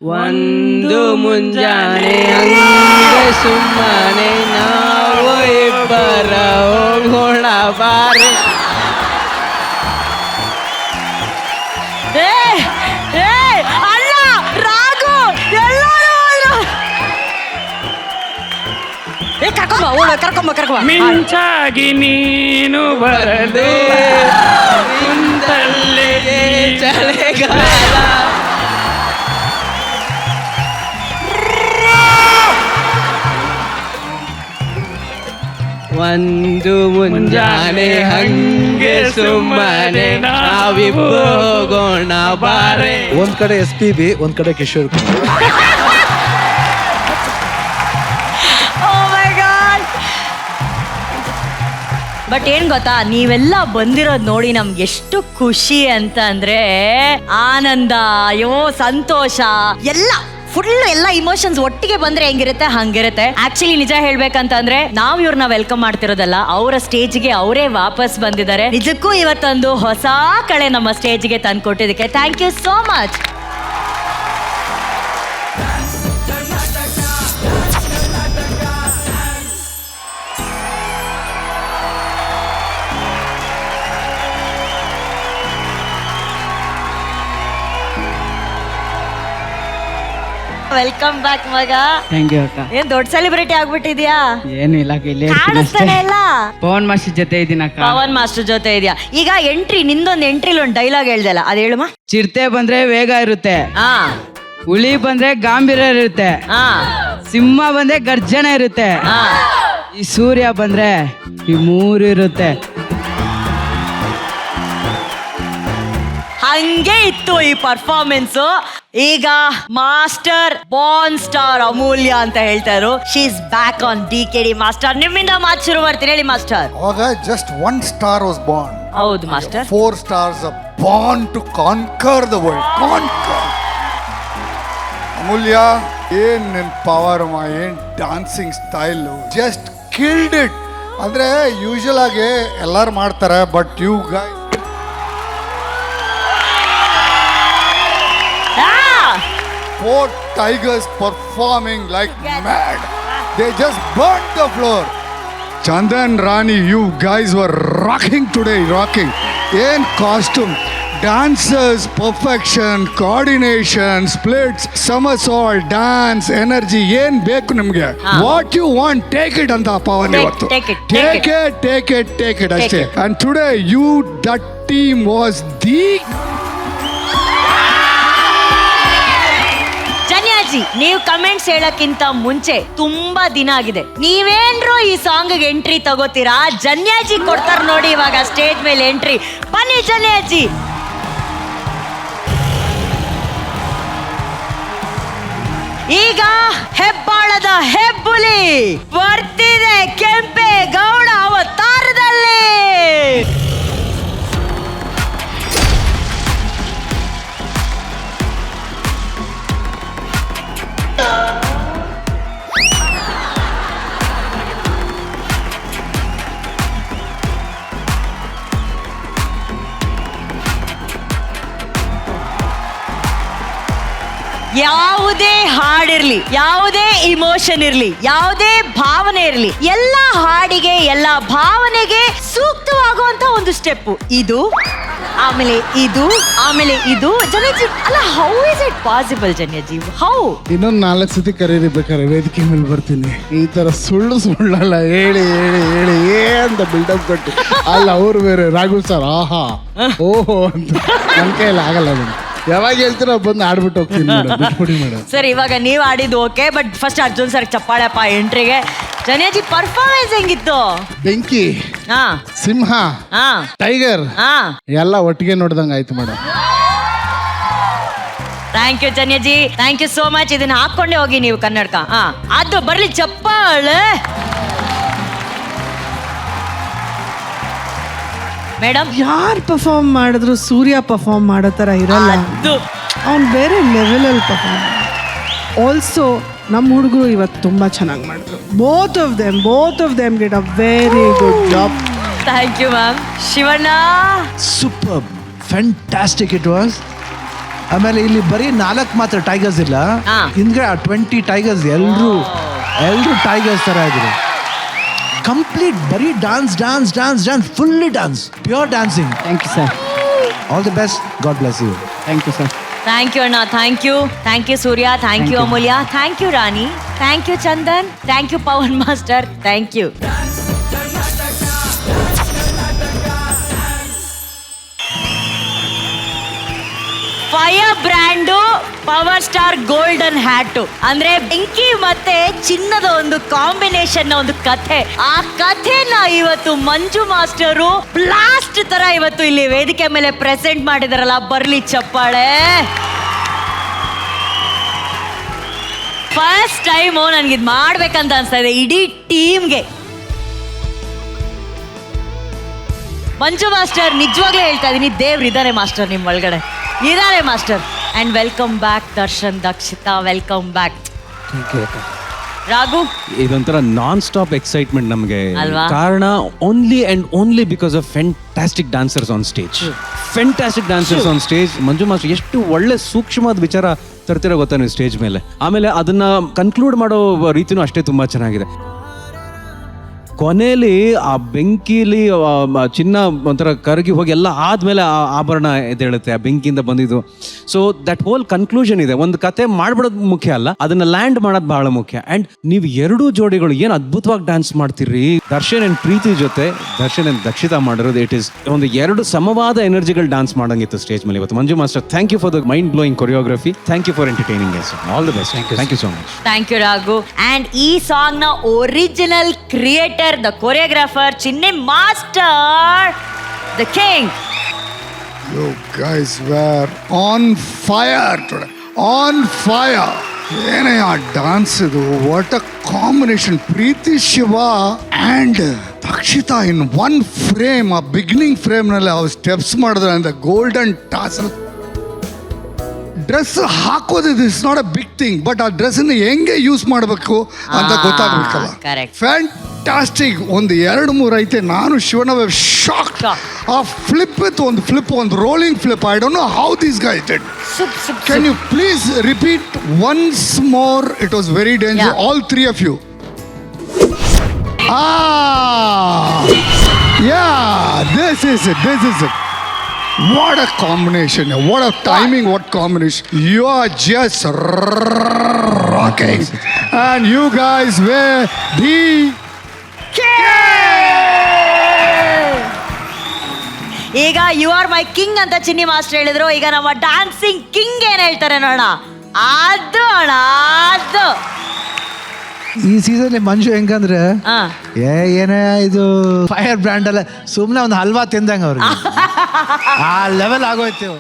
ಒಂದು ಮುಂಜಾನೆ ಹಂಗೆ ಸುಮ್ಮನೆ ನಾವು ಇಬ್ಬರ ಹೋಗೋಣ ಬಾರೆ. ಅಲ್ಲ ರಾಘು ಎಲ್ಲರೂ ಕರ್ಕೊಂಬ ಮಿಂಚಾಗಿ ನೀನು ಬರದೆ ನಿಂತಲ್ಲೇ ಚಳಿಗಾಲ. ಒಂದು ಮುಂಜಾನೆ ಹಂಗೆ ಸುಮ್ಮನೆ ನಾವಿಬ್ಬರು ಹೋಗೋಣ ಬಾರೆ. ಒಂದ್ ಕಡೆ SPB, ಒಂದ್ ಕಡೆ ಕಿಶೋರ್ ಕುಮಾರ್. ಬಟ್ ಏನ್ ಗೊತ್ತಾ, ನೀವೆಲ್ಲ ಬಂದಿರೋದ್ ನೋಡಿ ನಮ್ಗೆ ಎಷ್ಟು ಖುಷಿ ಅಂತ ಅಂದ್ರೆ ಆನಂದ, ಅಯ್ಯೋ ಸಂತೋಷ, ಎಲ್ಲ ಫುಲ್ ಎಲ್ಲ ಇಮೋಷನ್ಸ್ ಒಟ್ಟಿಗೆ ಬಂದ್ರೆ ಹೆಂಗಿರುತ್ತೆ ಹಂಗಿರುತ್ತೆ. ಆಕ್ಚುಲಿ ನಿಜ ಹೇಳ್ಬೇಕಂತಂದ್ರೆ ನಾವ್ ಇವ್ರನ್ನ ವೆಲ್ಕಮ್ ಮಾಡ್ತಿರೋದಲ್ಲ, ಅವರ ಸ್ಟೇಜ್ಗೆ ಅವರೇ ವಾಪಸ್ ಬಂದಿದ್ದಾರೆ. ನಿಜಕ್ಕೂ ಇವತ್ತೊಂದು ಹೊಸ ಕಳೆ ನಮ್ಮ ಸ್ಟೇಜ್ಗೆ ತಂದು ಕೊಟ್ಟಿದ್ದಕ್ಕೆ thank you so much. Welcome back ಮಗ. ಥ್ಯಾಂಕ್ ಯು ಅಕ್ಕ. ಏನ್ ದೊಡ್ಡ ಸೆಲೆಬ್ರಿಟಿ ಆಗ್ಬಿಟ್ಟಿದ್ಯಾ? ಏನಿಲ್ಲ ಇಲ್ಲೇ ಕಾಣಿಸ್ತಾನೆ ಇಲ್ಲ. ಪವನ್ ಮಾಸ್ಟರ್ ಜೊತೆ ಇದೀನಕ್ಕ. ಪವನ್ ಮಾಸ್ಟರ್ ಜೊತೆ ಇದೆಯಾ? ಈಗ ಎಂಟ್ರಿ ನಿಂದೊಂದು ಎಂಟ್ರಿಲಿ ಒಂದು ಡೈಲಾಗ್ ಹೇಳ್ದಲ್ಲ, ಅದ್ ಹೇಳುಮ. ಚಿರತೆ ಬಂದ್ರೆ ವೇಗ ಇರುತ್ತೆ, ಹಾ ಹುಲಿ ಬಂದ್ರೆ ಗಾಂಭೀರ್ಯ ಇರುತ್ತೆ, ಹಾ ಸಿಂಹ ಬಂದ್ರೆ ಗರ್ಜನೆ ಇರುತ್ತೆ, ಹಾ ಈ ಸೂರ್ಯ ಬಂದ್ರೆ ಈ ಮೂರು ಇರುತ್ತೆ. ಹಂಗೆ ಇತ್ತು ಈ ಪರ್ಫಾರ್ಮೆನ್ಸ್. ಈಗ ಮಾಸ್ಟರ್ ಬಾರ್ನ್ ಸ್ಟಾರ್ ಅಮೂಲ್ಯ ಅಂತ ಹೇಳ್ತಾರು. She is back on DKD. Master ನಿಮ್ಮಿಂದ ಮಾತು ಶುರು ಮಾಡ್ತೀನಿ, ಹೇಳಿ ಮಾಸ್ಟರ್. ಅವಾಗ ಜಸ್ಟ್ 1 star was born. ಹೌದು master. 4 stars are born to conquer the world. Conquer. Amulya, ಏನ್ ನಿನ್ ಪವರ್, ಏನ್ dancing style, just killed it. ಅಂದ್ರೆ ಯೂಶಲ್ ಆಗಿ ಎಲ್ಲಾರು ಮಾಡ್ತಾರೆ, but you guys four tigers performing like mad. They just burnt the floor. Chandan, Rani, you guys were rocking today, rocking. In costume, dancers, perfection, coordination, splits, somersault, dance, energy. Yen beku nimge. What you want, take it anta Pawan ivattu. Take it ashte. And today that team was the Janyaji, ನೀವು comments ಹೇಳಕ್ಕಿಂತ ಮುಂಚೆ ತುಂಬಾ ದಿನ ಆಗಿದೆ, ನೀವೇನ್ರು ಈ song entry ತಗೋತೀರಾ? Janyaji ಕೊಡ್ತಾರ ನೋಡಿ ಇವಾಗ stage ಮೇಲೆ ಎಂಟ್ರಿ. ಬನ್ನಿ ಜನ್ಯಾಜಿ. ಈಗ ಹೆಬ್ಬಾಳದ ಹೆಬ್ಬುಲಿ ಬರ್ತಿದೆ ಕೆಂಪೆ ಗೌಡ ಅವತಾರದಲ್ಲಿ. ಯಾವುದೇ ಹಾಡಿರ್ಲಿ, ಯಾವುದೇ ಇಮೋಷನ್ ಇರ್ಲಿ, ಯಾವುದೇ ಭಾವನೆ ಇರ್ಲಿ, ಎಲ್ಲ ಹಾಡಿಗೆ ಎಲ್ಲ ಭಾವನೆಗೆ ಸೂಕ್ತವಾಗುವಂತ ಒಂದು ಸ್ಟೆಪ್ ಇದು, ಆಮೇಲೆ ಇದು, ಆಮೇಲೆ ಇದು. ಜನ್ಯಾಜಿ ಅಲ್ಲ, how is it possible Janyaji? How? ಇನ್ನೊಂದು 4 ಸತಿ ಕರೀರಿ ಬೇಕಾರೆ ವೇದಿಕೆ ಮೇಲೆ ಬರ್ತೀನಿ. ಈ ತರ ಸುಳ್ಳಲ್ಲ ಹೇಳಿ ಅಂತ ಬಿಲ್ಡಪ್ ಕೊಟ್ಟು ಅಲ್ಲ ಅವ್ರು ಬೇರೆ ರಾಘು ಸರ್ ಆಹಾ ಓಹೋ ಅಂತ ನನ್ನ ಕೈಯಲ್ಲಿ ಆಗಲ್ಲ. ಅದನ್ನು ಯಾವಾಗ ಹೇಳ್ತೀರ ಬಂದು ಆಡ್ಬಿಟ್ಟು ಹೋಗ್ತೀನಿ ಮೇಡಮ್. ಸರ್ ಇವಾಗ ನೀವು ಆಡಿದ್ದು okay, but first Arjun sir ಚಪ್ಪಾಳೆಪ್ಪ ಎಂಟ್ರಿಗೆ. ಜನ್ಯಾಜಿ ಪರ್ಫಾರ್ಮೆನ್ಸ್ ಹೆಂಗಿತ್ತು? ಬೆಂಕಿ, ಹಾ ಸಿಂಹ, ಹಾ ಟೈಗರ್ ಹಾ ಎಲ್ಲ ಒಟ್ಟಿಗೆ ನೋಡ್ದಂಗ ಆಯ್ತು madam. Thank you Janyaji, thank you so much. ಇದನ್ನ ಹಾಕೊಂಡೇ ಹೋಗಿ ನೀವು ಕನ್ನಡಕ. ಹಾ ಅದು ಬರ್ಲಿ ಚಪ್ಪಾಳೆ ಮೇಡಮ್. ಯಾರು ಪರ್ಫಾರ್ಮ್ ಮಾಡಿದ್ರು ಸೂರ್ಯ ಪರ್ಫಾರ್ಮ್ ಮಾಡೋ ಥರ ಇರಲ್ಲ. ಅವ್ನು ಬೇರೆ ಲೆವೆಲಲ್ಲಿ ಪರ್ಫಾರ್ಮ್. ಆಲ್ಸೋ ನಮ್ಮ ಹುಡುಗರು ಇವತ್ತು ತುಂಬ ಚೆನ್ನಾಗಿ ಮಾಡಿದ್ರು. Both of them did a very good job. Thank you ma'am. Shivanna, super, fantastic it was. ಆಮೇಲೆ ಇಲ್ಲಿ ಬರೀ 4 ಮಾತ್ರ ಟೈಗರ್ಸ್ ಇಲ್ಲ, ಹಾ. ಹಿಂದ್ಗಡೆ 20 ಟೈಗರ್ಸ್, ಎಲ್ರು ಟೈಗರ್ಸ್ ತರ ಇದ್ರು. ಕಂಪ್ಲೀಟ್ ಬರೀ dance dance dance dance, fully dance, pure dancing. Thank you sir. All the best, God bless you. Thank you sir. Thank you ಅಣ್ಣ, thank you Surya, thank you Amulya, thank you Rani, thank you Chandan, thank you Pavan master, thank you. Fire brand power star golden hat ಅಂದ್ರೆ ಬೆಂಕಿ ಮತ್ತೆ ಚಿನ್ನದ ಒಂದು combination ಒಂದು ಕಥೆ. ಆ ಕಥೆನ ಇವತ್ತು ಮಂಜು ಮಾಸ್ಟರು ಬ್ಲಾಸ್ಟ್ ತರ ಇವತ್ತು ಇಲ್ಲಿ ವೇದಿಕೆ ಮೇಲೆ ಪ್ರೆಸೆಂಟ್ ಮಾಡಿದಾರಲ್ಲ, ಬರ್ಲಿ ಚಪ್ಪಾಳೆ. ಫಸ್ಟ್ ಟೈಮು ನನ್ಗಿದ್ ಮಾಡ್ಬೇಕಂತ ಅನ್ಸ್ತಾ ಇದೆ ಇಡೀ ಟೀಮ್ಗೆ. ಮಂಜು ಮಾಸ್ಟರ್ ನಿಜವಾಗ್ಲೇ ಹೇಳ್ತಾ ಇದೀನಿ, ದೇವ್ರಿದ್ದಾರೆ ಮಾಸ್ಟರ್ ನಿಮ್ ಒಳಗಡೆ ಇದಾರೆ master. And welcome back Darshan, Dakshita, welcome back. Raghu, ಇದೊಂಥರ ನಾನ್ ಸ್ಟಾಪ್ ಎಕ್ಸೈಟ್ಮೆಂಟ್ ನಮಗೆ. ಅಲ್ವಾ? ಕಾರಣ only and only because of fantastic dancers on stage. Fantastic dancers on stage. Manju master ಎಷ್ಟು ಒಳ್ಳೆ ಸೂಕ್ಷ್ಮವಾದ ವಿಚಾರ ತರ್ತಿರೋ ಗೊತ್ತಾ ನೀವು ಸ್ಟೇಜ್ ಮೇಲೆ. ಆಮೇಲೆ ಅದನ್ನ ಕನ್ಕ್ಲೂಡ್ ಮಾಡೋ ರೀತಿನೂ ಅಷ್ಟೇ ತುಂಬಾ ಚೆನ್ನಾಗಿದೆ. ಕೊನೆಯಲ್ಲಿ ಆ ಬೆಂಕಿಲಿ ಚಿನ್ನ ಒಂಥರ ಕರಗಿ ಹೋಗಿ ಎಲ್ಲ ಆದ್ಮೇಲೆ ಆ ಆಭರಣ ಎದ್ದೇಳುತ್ತೆ ಆ ಬೆಂಕಿಯಿಂದ ಬಂದಿದ್ದು. ಸೊ ದಟ್ ಹೋಲ್ ಕನ್ಕ್ಲೂಷನ್ ಇದೆ. ಒಂದು ಕತೆ ಮಾಡ್ಬಿಡೋದು ಮುಖ್ಯ ಅಲ್ಲ, ಅದನ್ನ ಲ್ಯಾಂಡ್ ಮಾಡೋದು ಬಹಳ ಮುಖ್ಯ. ಅಂಡ್ ನೀವು ಎರಡೂ ಜೋಡಿಗಳು ಏನು ಅದ್ಭುತವಾಗಿ ಡ್ಯಾನ್ಸ್ ಮಾಡ್ತೀರಿ. ದರ್ಶನ್ ಅಂಡ್ ಪ್ರೀತಿ ಜೊತೆ ದರ್ಶನ್ ಅಂಡ್ ದಕ್ಷಿತಾ ಮಾಡಿರೋದು, ಇಟ್ ಇಸ್ ಒಂದು ಎರಡು ಸಮವಾದ ಎನರ್ಜಿಗಳು ಡ್ಯಾನ್ಸ್ ಮಾಡಂಗಿತ್ತು ಸ್ಟೇಜ್ ಮೇಲೆ ಇವತ್ತು. Manju master, thank you for the mind blowing choreography. Thank you for entertaining us. All the best. Thank you so much. Thank you Raghu. And ಈ ಸಾಂಗ್ ನ original creator, the choreographer, Chinni Master, the king. You guys were on fire today. On fire. ಏನೇ ಆ dance ಇದು, what a combination. Preethi Shiva and Dakshita in one frame. ಆ beginning ಫ್ರೇಮ್ನಲ್ಲಿ ಅವ್ರು steps ಮಾಡಿದ್ರೆ ಅಂತ ಗೋಲ್ಡನ್ ಟಾಸಲ್. ಡ್ರೆಸ್ ಹಾಕೋದು is not a big thing, but ಆ ಡ್ರೆಸ್ನ ಹೆಂಗೆ ಯೂಸ್ ಮಾಡಬೇಕು ಅಂತ ಗೊತ್ತಾಗಬೇಕಲ್ಲ. correct. ಫ್ಯಾಂಟಾಸ್ಟಿಕ್. ಒಂದು 2-3 ಐತೆ. ನಾನು ಶಿವನ ಶಾಕ್. ಆ ಫ್ಲಿಪ್ ಇತ್ತು, ಒಂದು ಫ್ಲಿಪ್, ಒಂದು rolling flip. I don't know how this guy did. Can you please repeat once more? It was very danger. All 3 of you. This is it. What a combination. What a timing. What combination. You are just rocking. And you guys were the ಈಗ you are my king ಅಂತ ಚಿನ್ನಿ master ಹೇಳಿದ್ರು. ಈಗ ನಮ್ಮ dancing king ಏನ್ ಹೇಳ್ತಾರೆ ನೋಡೋಣ. ಅದು ಅಣ್ಣ, ಅದು ಈ ಸೀಸನ್ ಮಂಜು ಹೆಂಗಂದ್ರೆ ಏನೇ ಇದು ಫೈರ್ ಬ್ರ್ಯಾಂಡ್ ಅಲ್ಲ, ಸುಮ್ಮನೆ ಒಂದು ಹಲ್ವಾ ತಿಂದಂಗ ಅವ್ರಿಗೆ ಆ ಲೆವೆಲ್ ಆಗೋಯ್ತು.